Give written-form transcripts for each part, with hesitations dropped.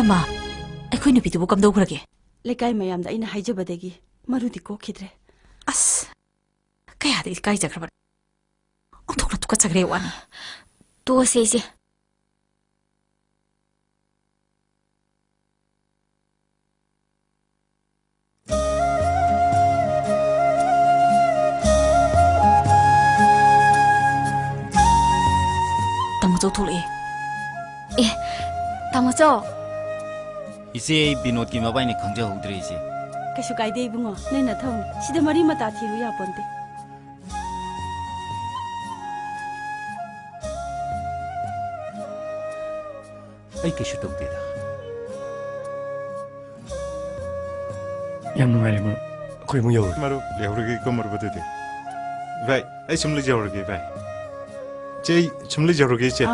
ꯏꯅꯝꯃ ꯑꯩꯈꯣꯏ ꯅꯨꯄꯤꯗꯨꯕꯨ ꯀꯝꯗꯧꯈ꯭ꯔꯒꯦ ꯂꯩꯀꯥꯏ ꯃꯌꯥꯝꯗ ꯑꯩꯅ ꯍꯥꯏꯖꯕꯗꯒꯤ ꯃꯔꯨꯗꯤ ꯀꯣꯛꯈꯤꯗ꯭ꯔꯦ ꯑꯁ ꯀꯌꯥꯗ ꯏꯀꯥꯏꯖꯈ꯭ꯔꯕ ꯑꯣꯟꯊꯣꯛꯅ ꯇꯨꯀꯠꯆꯈ꯭ꯔꯦ ꯋꯥꯅꯤ ꯇꯣꯛꯑꯁꯦ ꯏꯆꯦ ꯇꯥꯃꯣꯆꯧ ꯊꯣꯛꯂꯛꯑꯦ ꯑꯦ ꯇꯥꯃꯣꯆꯧ 이제 비노ꯠ기 마바이니 강자호드레 이제 ꯀꯩꯁꯨ ꯀꯥꯏꯗꯦ ꯏꯕꯨꯡꯉꯣ ꯅꯣꯏ ꯅꯊꯧꯅꯤ ꯁꯤꯗ ꯃꯔꯤ ꯃꯇꯥ ꯊꯤꯔꯨ ꯌꯥꯄꯣꯟꯇꯦ ꯑꯩ ꯀꯩꯁꯨ ꯇꯧꯗꯦꯗ ꯌꯥꯝ ꯅꯨꯡꯉꯥꯏꯔꯦ ꯃꯔꯨꯞ ꯑꯩꯈꯣꯏ ꯑꯃꯨꯛ ꯌꯧꯔꯒꯦ ꯃꯔꯨꯞ ꯂꯩꯍꯧꯔꯒꯦꯀꯣ ꯃꯔꯨꯞ ꯑꯗꯨꯗꯤ ꯚꯥꯏ ꯑꯩ ꯁꯨꯝ ꯂꯩꯖꯍꯧꯔꯒꯦ ꯚꯥꯏ ꯆꯦ ꯑꯩ ꯁꯨꯝ ꯂꯩꯖꯍꯧꯔꯒꯦ ꯆꯦ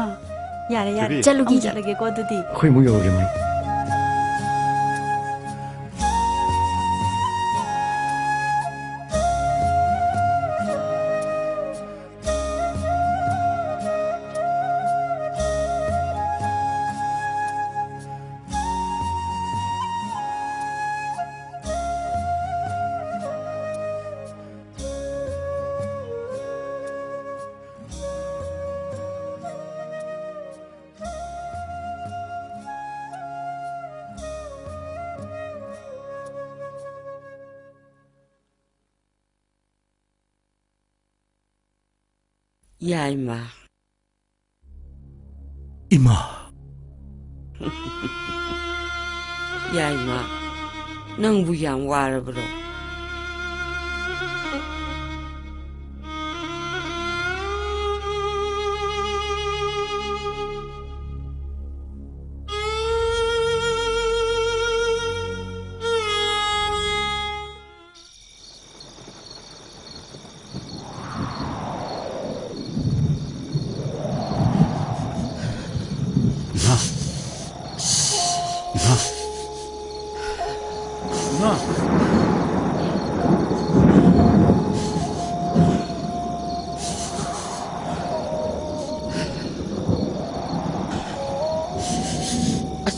ꯌꯥꯔꯦ ꯌꯥꯔꯦ ꯆꯠꯂꯨꯒꯦ ꯆꯠꯂꯒꯦꯀꯣ ꯑꯗꯨꯗꯤ ꯑꯩꯈꯣꯏ ꯑꯃꯨꯛ ꯌꯧꯔꯒꯦ ꯃꯔꯨꯞ 야이마 이마 야이마 넌 와라브로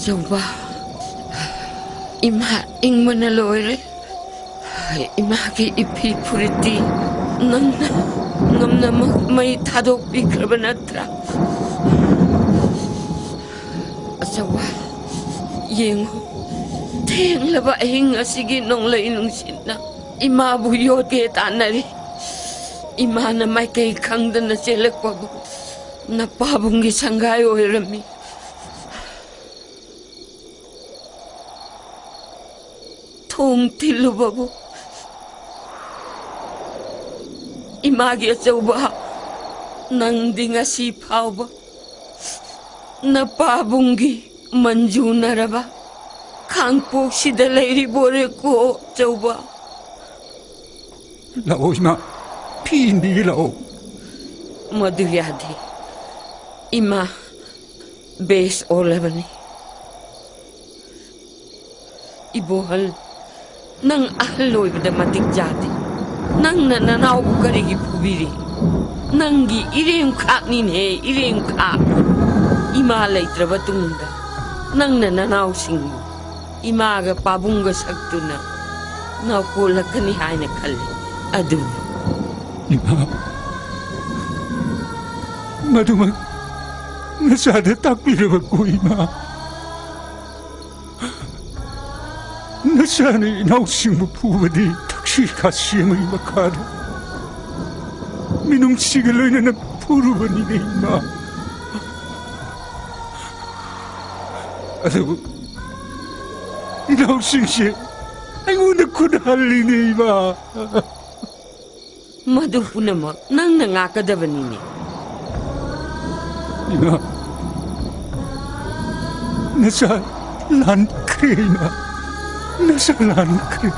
Coba ima ing manalore ima ki ipi puriti namna mai thadok bikrabanatra asawa yeng theng laba hing asigi nong lai nung sinna ima bu yote tanari ima na mai kai khangdana chelakwa na pabungi sangai oirami ꯊꯣꯡ ꯊꯤꯜꯂꯨꯕꯕꯨ ꯏꯃꯥꯒꯤ ꯑꯆꯧꯕ ꯅꯪꯗꯤ ꯉꯁꯤ ꯐꯥꯎꯕ ꯅꯄꯥꯕꯨꯡꯒꯤ ꯃꯟꯖꯨꯅꯔꯕ ꯈꯥꯡꯄꯣꯛꯁꯤꯗ ꯂꯩꯔꯤꯕꯣꯔꯦꯀꯣ ꯑꯆꯧꯕ ꯂꯥꯛꯑꯣ ꯏꯃꯥ ꯐꯤ ꯏꯟꯕꯤꯒꯦ ꯂꯥꯛꯑꯣ ꯃꯗꯨ ꯌꯥꯗꯦ ꯏꯃꯥ ꯕꯦꯁ ꯑꯣꯜꯂꯕꯅꯤ 이보ꯍꯜ ꯅꯪ ꯑꯍꯜ ꯑꯣꯏꯕꯗ ꯃꯇꯤꯛ ꯆꯥꯗꯦ ꯅꯪꯅ ꯅꯅꯥꯎꯕꯨ ꯀꯔꯤꯒꯤ ꯐꯨꯕꯤꯔꯤ ꯅꯪꯒꯤ ꯏꯔꯦꯝꯈꯥꯛꯅꯤꯅꯦ ꯏꯔꯦꯝꯈꯥꯛ ꯏꯃꯥ ꯂꯩꯇ꯭ꯔꯕ ꯇꯨꯡꯗ ꯅꯪꯅ ꯅꯅꯥꯎꯁꯤꯡꯕꯨ ꯏꯃꯥꯒ ꯄꯥꯕꯨꯡꯒ ꯁꯛꯇꯨꯅ ꯉꯥꯎꯀꯣꯜꯂꯛꯀꯅꯤ ꯍꯥꯏꯅ ꯈꯜꯂꯤ ꯑꯗꯨꯕꯨ 이마 마두막 나사다 딱비려봤고 이마 나사는 나우싱부 부부디 탁시 가시엠의 이마카다 미농치가 너희는 부르버니네 이마 아이고 나우싱씨 아이고 너구나 할리네 이마 ꯃꯗꯨ ꯄꯨꯝꯅꯃꯛ ꯅꯪꯅ ꯉꯥꯛꯀꯗꯕꯅꯤꯅꯦ 이마 나사 란크레 이마 나사 란크레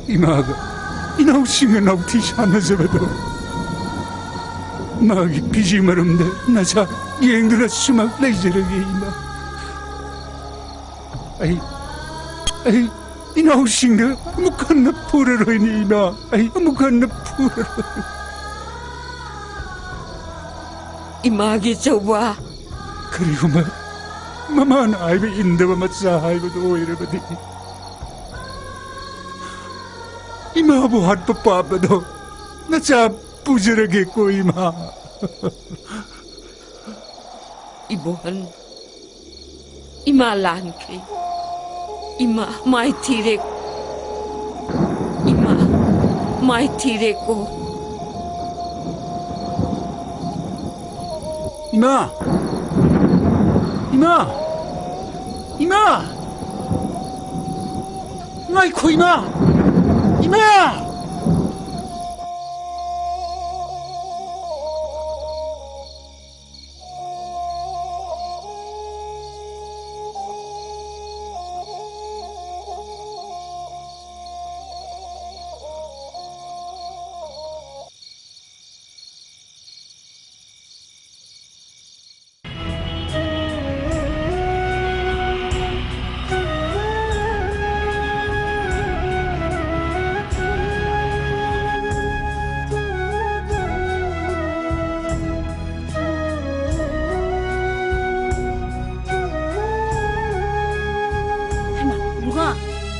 이마가 이나우싱은 나우티시 하나서라도 마기 비지마름데 나사 여행들아 수막 레이저르게 이마 아이 이나우싱가 무칸나 푸르로이니 이마 아이 무칸나 푸르로 이마기 저와 그리고만 ꯃꯃꯥꯅ ꯍꯥꯏꯕ ꯏꯟꯗꯕ ꯃꯆꯥ ꯍꯥꯏꯕꯗꯨ ꯑꯣꯏꯔꯕꯗꯤ 이마부 핫바 빠빠도 나자 부지르겠고 이마 Ibuhan, ima lanki, ima mai tirek, ima mai tireko. 이마 이마 이마 마이코 이마 이마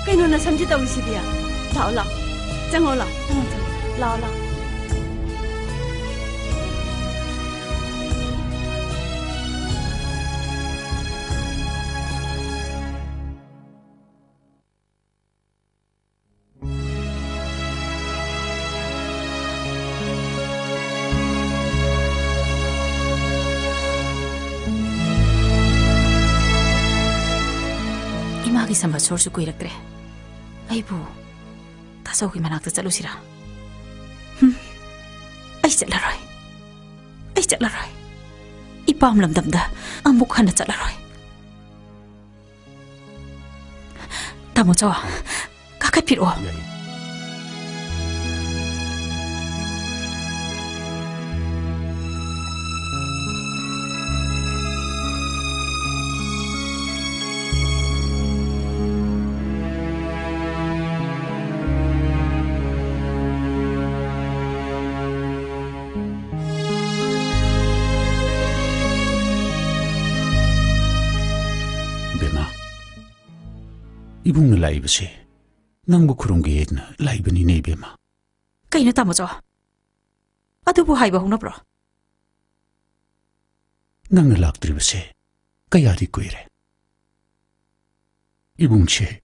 ꯀꯩꯅꯣꯅ ꯁꯝꯖꯤ ꯇꯧꯔꯤꯁꯤꯗꯤ ꯂꯥꯛꯑꯣ ꯂꯥꯛꯑꯣ ꯆꯪꯉꯣ ꯂꯥꯛꯑꯣ ꯆꯪꯉꯣ ꯂꯥꯛꯑꯣ ꯂꯥꯛꯑꯣ 이마기 삼바 소르수 꾸이랬그래. 아이부 다소기 만학도 짤루시라. 아이 짤라로이. 아이 짤라로이. 이 밤람담다 아목 하나 짤라로이. 다모 저와 가까이 필요. 이북나 라이브시 낭부 그런 게 라이브니 네베마 그이나 따모죠 아두부 하이바 홍나브로 낭나 락드리브시 까야리 꾸이래 이붕치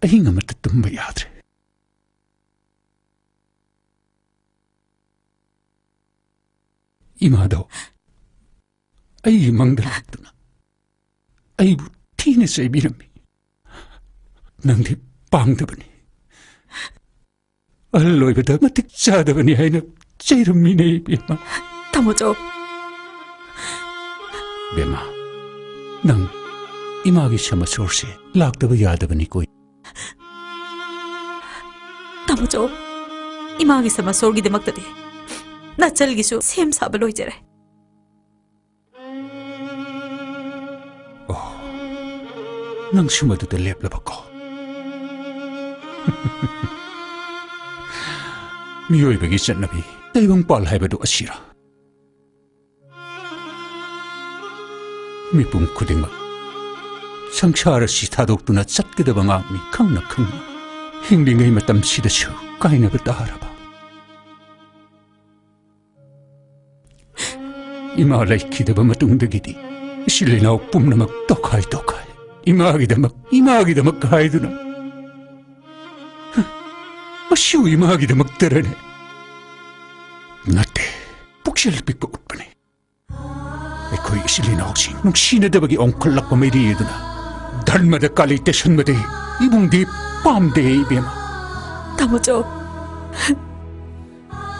아hinga 마트 뜸바 야드레 이마도 아이 망들었구나 아이부 티네스의 미름이 낭디 빵더버니 알로이보다 마틱 짜더버니 하이나 제이름이네 베마 따모죠 베마 낭 이마기 샤마 소르시 락더버 야더버니 꼬이 따모죠 이마기 삼아 소르기데막다디 나 짤기수 셈사바 로이제래 낭 심어두다 랩라바고 미오이백이 짠나비 대방빨 하이바도 아시라 미쁨 쿠딩마 상샤르시 타독두나 짰게다방아 미캉나 캉나 힝링의 마땀 시다슈 까이나바 따라바 이마라이 기다바 마뚱득이디 실리나오 뿜나막 떡하이 이마기다막 가이두나 시우 이마하기도 먹더라네. 나때 북실 빅고 웃더네. 에코이 실리나 혹시 눅시네 대박이 엉클락고 메리에드나 달마다 깔릴 때 선마다 이붕디 빰대 이베마. 따모죠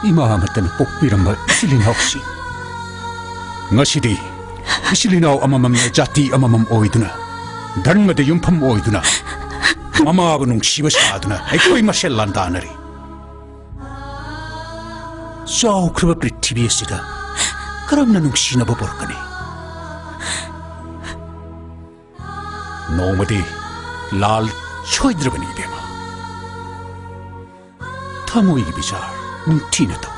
이마하마따는 복비란 말 실리나 혹시 nga시디 실리나 아마맘 자티 아마맘 오이드나 달마다 윤팜 오이드나 마마아버농 시바샤드나 에코이 마셸란다나리 소 크르바프리 TBS다 그럼 나는 시나버 볼까니 노마디 랄 초이드르바니 베마 타모이기 비잘 뭉티네도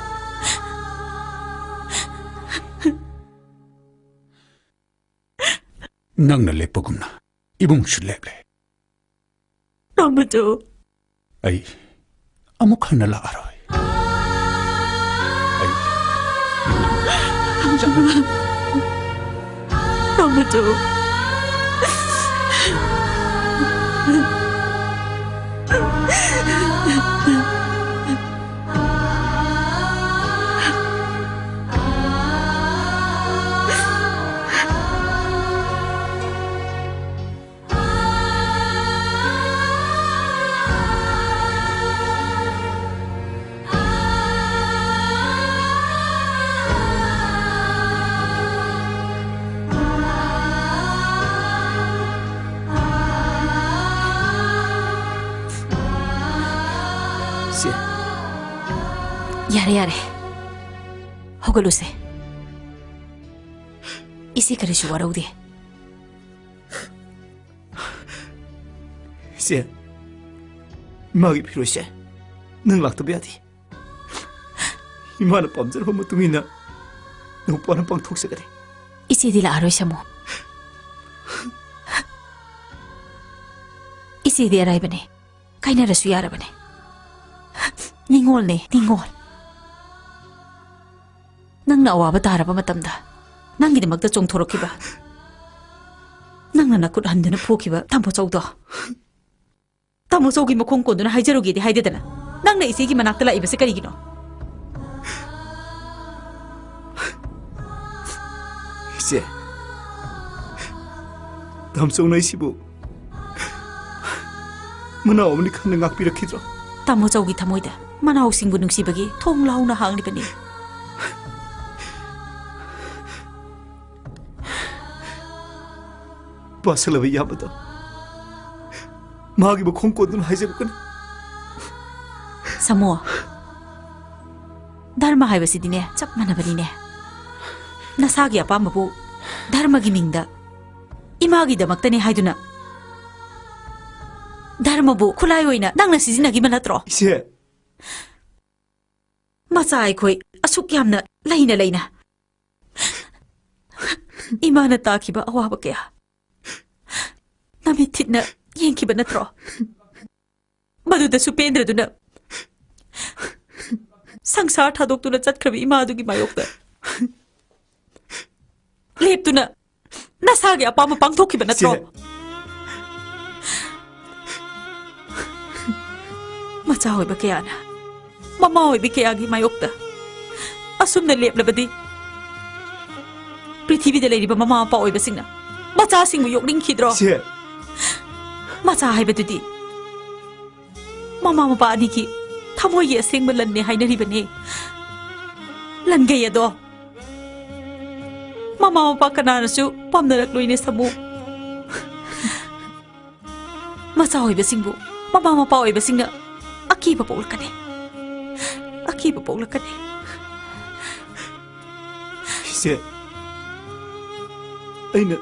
ꯅꯪꯅ ꯂꯦꯞꯄꯒꯨꯝꯅ 이봉수 랩래. ꯇꯥꯃꯣꯆꯧ ꯑꯩ ꯑꯃꯨꯛ ꯍꯟꯅ ꯂꯥꯛꯑꯔꯣꯏ. ꯑꯩ ꯇꯥꯃꯣꯆꯧ 씨, 야래 허글루세 이세 그릇이 와라우디 씨, 마기 필요시. 능 락도비아디. 이만한 밤전 허무 뚱이나 너 뻔한 빵 톡색아리. 이세디라 아로샤모 이세디 아라이바네 카이나라수 야라바네 닝올네 닝올 낭나 와바 다라바 마땀다 낭기드막다 쫑토록히바 낭나 나쿠 한드나 포키바 담보châu 담보châu 콩콘두나 하이제로기디 하이데다나 낭나 이세기 마낙달라 이베세 까리기노 씨, 담송나이 시부 muna omni kan ngak pira khidro 담보châu 타모이다 마나우싱부 능시바기 통라우나 항리바니 basalawi yabado magi bo khongkodun haijab kan 사모아 다르마 하이바시디네 짭 마나바니네 나사기 아빠마부 다르마기 밍다 이마기다막다니 하이두나 다르마부 쿨라이오이나 낭나 시지나기만 하더러 씨, 마자 아이코이 아숙 얌나 레이나 이마나 따키바 아와바케야 남이 tit나 옌키바 나더러 마두다수 뺀드라두나 상사 타독두나 잣크라비 이마두기 마욕다 랩두나 나사기 아빠마 방토키바 나더러 마자 호이바 케야나 마마 호이비 케야기 마욕다 아숨나 랩라바디 프리티비데 레이리바 마마 아빠 호이바싱나 마자싱부 욕링키드러 씨, 마자 하이바두디 마마 마바 아니기 타모이에 생물란네 하이나리바네 란게야도 마마 마바 카나나수 팜나락로이네 사무 마자 호이바싱부 마마 마바 호이바싱나 아키바 볼까네 아키바 볼까네 씨, aina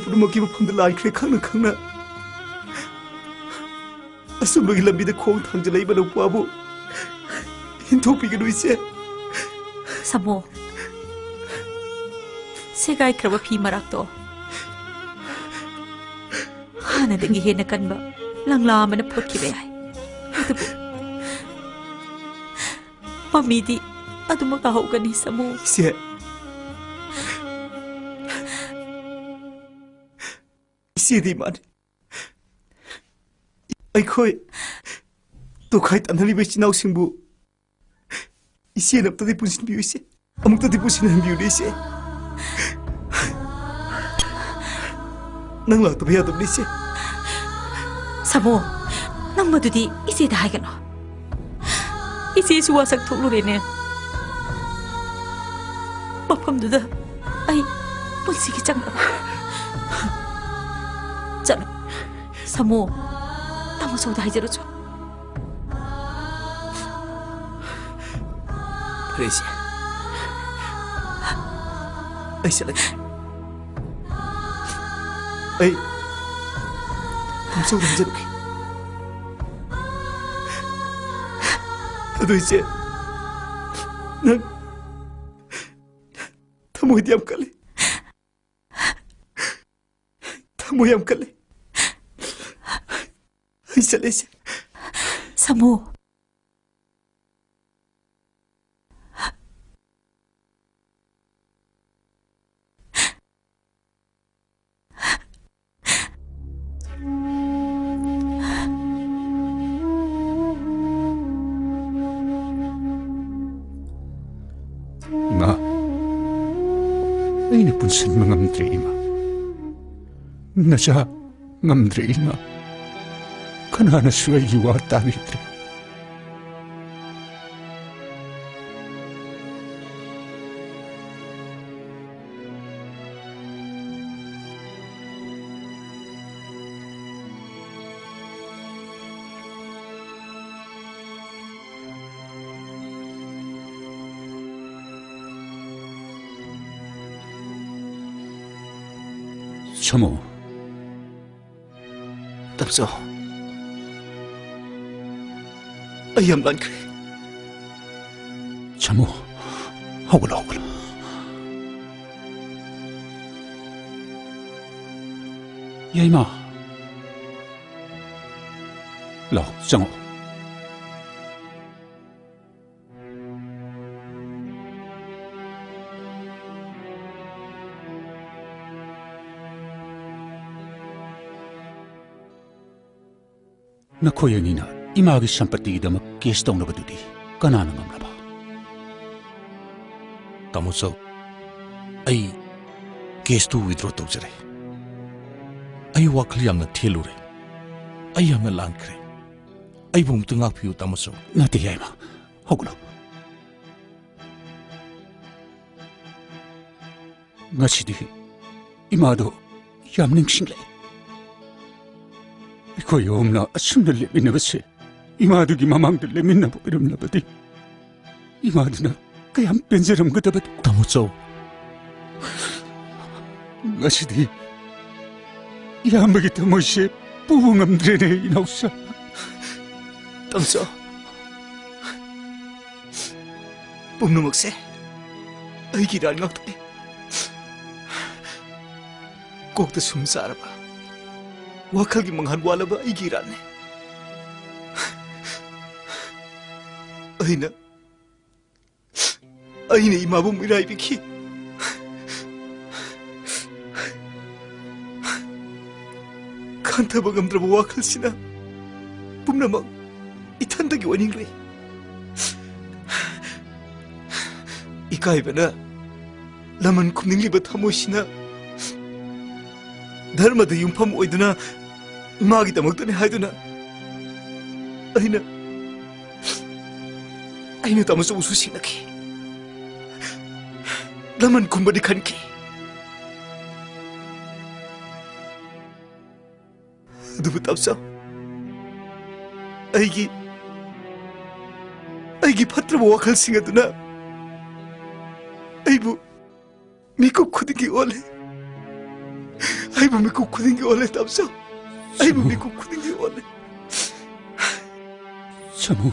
pudumaki mafamda laikre khangna asumagi lambida khong thangjalai bana pabu hintopiganu ise 사모 세가이 크라바 피 마락도 하나등기 헤나 간바 랑라마나 포키베 하이 아두부 마미디 아두마가 하우가니 사모 씨, 이세디 말 아이코이 또 카이 단하리베 지나우싱부 이시엔 없다디 분신 비우시 아무것도 보시는 비우리시 낭라 또 배야 dob리시 사모 낭마두디 이세다 하이가노 이세 수와삭 톡로레네 마팜두다 아이 본시기 짱나 짠 사모 담보châu 하이제로죠 그래시 아이살라 아이 담송 하이제로기 나도 이제 난 타모이디 암칼리 ꯊꯃꯣꯏ ꯌꯥꯝ ꯀꯜꯂꯦ ꯑꯩ ꯆꯠꯂꯦꯁꯦ ꯁꯥꯃꯨ 이마, ꯑꯩꯅ ꯄꯨꯟꯁꯤꯟꯕ ꯉꯝꯗ꯭ꯔꯦ 이마. ꯅꯆꯥ ꯉꯝꯗ꯭ꯔꯦ 이마. 그나나수 ꯑꯩꯒꯤ ꯋꯥ ꯇꯥꯕꯤꯗ꯭ꯔꯦ. 참호. 땀서. ꯑꯩ ꯌꯥꯝ ꯂꯥꯟꯈ꯭ꯔꯦ. 참호. ꯍꯧꯒꯠꯂꯣ ꯍꯧꯒꯠꯂꯣ. 야이마. ꯂꯥꯎ ꯆꯪꯉꯣ. ꯅꯈꯣꯏ ꯑꯅꯤꯅ 이마ꯒꯤ ꯁꯝꯄꯇꯤꯒꯤꯗꯃꯛ ꯀꯦꯁ ꯇꯧꯅꯕꯗꯨꯗꯤ ꯀꯅꯥꯅ ꯉꯝꯂꯕ? ꯇꯥꯃꯣꯆꯧ, ꯑꯩ ꯀꯦꯁꯇꯨ ꯋꯤꯗ꯭ꯔꯣ ꯇꯧꯖꯔꯦ. ꯑꯩ ꯋꯥꯈꯜ ꯌꯥꯝꯅ ꯊꯦꯜꯂꯨꯔꯦ. ꯑꯩ ꯌꯥꯝꯅ ꯂꯥꯟꯈ꯭ꯔꯦ. ꯑꯩꯕꯨ ꯑꯃꯨꯛꯇ ꯉꯥꯛꯄꯤꯌꯨ ꯇꯥꯃꯣꯆꯧ. ꯅꯠꯇꯦ ꯌꯥꯏꯃ. ꯍꯧꯒꯠꯂꯣ. ꯉꯁꯤꯗꯤ 이마도 ꯌꯥꯝ ꯅꯤꯡꯁꯤꯡꯂꯛꯏ. ꯑꯩꯈꯣꯏ ꯑꯍꯨꯝꯅ ꯑꯁꯨꯝꯅ ꯂꯦꯞꯃꯤꯟꯅꯕꯁꯦ 이마ꯗꯨꯒꯤ ꯃꯃꯥꯡꯗ ꯂꯦꯞꯃꯤꯟꯅꯕ ꯑꯣꯏꯔꯝꯂꯕꯗꯤ 이마ꯗꯨꯅ ꯀꯌꯥꯝ ꯄꯦꯟꯖꯔꯝꯒꯗꯕꯗꯨ. ꯇꯥꯃꯣꯆꯧ, ꯉꯁꯤꯗꯤ ꯏꯌꯥꯝꯕꯒꯤ ꯊꯃꯣꯏꯁꯦ ꯄꯨꯕ ꯉꯝꯗ꯭ꯔꯦꯅꯦ 이나우사. 땀서. ꯄꯨꯝꯅꯃꯛꯁꯦ ꯑꯩꯒꯤ ꯏꯔꯥꯟ ꯉꯥꯛꯇꯅꯤ. ꯀꯣꯛꯇ ꯁꯨꯝ ꯆꯥꯔꯕ ꯋꯥꯈꯜꯒꯤ ꯃꯪꯍꯥꯟ ꯋꯥꯠꯂꯕ ꯑꯩꯒꯤ ꯏꯔꯥꯟꯅꯤ. ꯑꯩꯅ 이마ꯕꯨ ꯃꯤꯔꯥꯏꯕꯤꯈꯤ. ꯈꯟꯊꯕ ꯉꯝꯗ꯭ꯔꯕ ꯋꯥꯈꯜꯁꯤꯅ ꯄꯨꯝꯅꯃꯛ ꯏꯊꯟꯗꯒꯤ ꯑꯣꯏꯅꯤꯡꯂꯦ. 이까이ꯕꯅ ꯂꯃꯟ ꯈꯨꯝꯅꯤꯡꯂꯤꯕ ꯊꯃꯣꯏꯁꯤꯅ ꯙꯔꯃꯗ ꯌꯨꯝꯐꯝ ꯑꯣꯏꯗꯨꯅ 이마ꯒꯤꯗꯃꯛꯇꯅꯤ ꯍꯥꯏꯗꯨꯅ ꯑꯩꯅ ꯇꯥꯃꯣꯆꯧꯕꯨꯁꯨ ꯁꯤꯡꯅꯈꯤ. ꯂꯃꯟ ꯈꯨꯝꯕꯗꯤ ꯈꯟꯈꯤ. ꯑꯗꯨꯕꯨ ꯇꯥꯃꯣꯆꯧ, ꯑꯩꯒꯤ ꯐꯠꯇ꯭ꯔꯕ ꯋꯥꯈꯜꯁꯤꯡ ꯑꯗꯨꯅ ꯑꯩꯕꯨ ꯃꯤꯀꯨꯞ ꯈꯨꯗꯤꯡꯒꯤ ꯑꯣꯜꯂꯦ. ꯑꯩꯕꯨ ꯃꯤꯀꯨꯞ ꯈꯨꯗꯤꯡꯒꯤ ꯑꯣꯜꯂꯦ ꯇꯥꯃꯣꯆꯧ. ꯑꯩꯕꯨ ꯃꯤꯀꯨꯞ ꯈꯨꯗꯤꯡꯒꯤ ꯑꯣꯜꯂꯦ. 참호.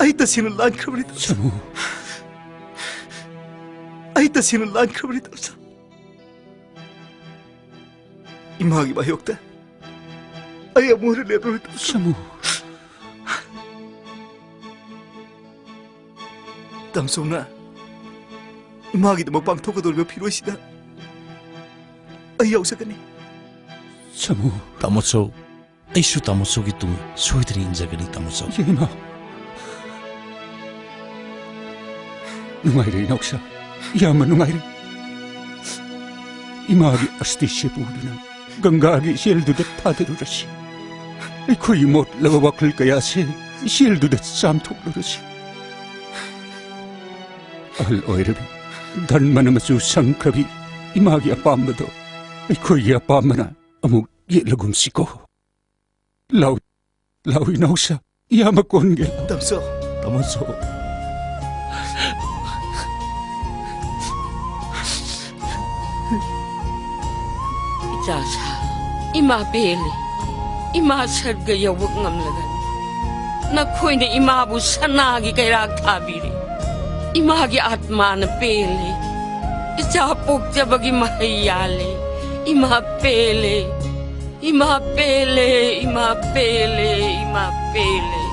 ꯑꯩ ꯇꯁꯦꯡꯅ ꯂꯥꯟꯈ꯭ꯔꯕꯅꯤ ꯇꯥꯃꯣꯆꯧ. 참호. ꯑꯩ ꯇꯁꯦꯡꯅ ꯂꯥꯟꯈ꯭ꯔꯕꯅꯤ ꯇꯥꯃꯣꯆꯧ. 이마ꯒꯤ ꯃꯥꯌꯣꯛꯇ ꯑꯩ ꯑꯃꯨꯛ ꯍꯟꯅ ꯂꯦꯞꯂꯔꯣꯏ ꯇꯥꯃꯣꯆꯧ. 참호. ꯇꯥꯃꯣꯆꯧꯅ 이마ꯒꯤꯗꯃꯛ ꯄꯥꯡꯊꯣꯛꯀꯗꯧꯔꯤꯕ ꯐꯤꯔꯣꯏꯁꯤꯗ ꯑꯩ ꯌꯥꯎꯖꯒꯅꯤ. 참호. ꯇꯥꯃꯣꯆꯧ, ꯑꯩꯁꯨ ꯇꯥꯃꯣꯆꯧꯒꯤ ꯇꯨꯡ ꯁꯣꯏꯗꯅ ꯏꯟꯖꯒꯅꯤ ꯇꯥꯃꯣꯆꯧ. 야이마. 누가이래 이나우사. 이야마 누가이래. 이마기 아스티시에 부르나 건강하게 셀두듯 파데루라시. 거의 못 러버바클 거야세 셀두듯 쌈톡루라시. 알 오이르비 단만하마주 상크비 이마기 아빠엄마도 거의 아빠엄마나 아무 예러금시고 라우 이나우사 이야마 꼰게. 땀써. 따모소. 이자사 이마 베리 이마 설가 여북 남라간 나 코이네 이마부 사나기 가이락 타비리 이마기 아트마는 베리 이자 복잡하기 마이야리 Ima pele. Ima pele, ima pele, ima pele.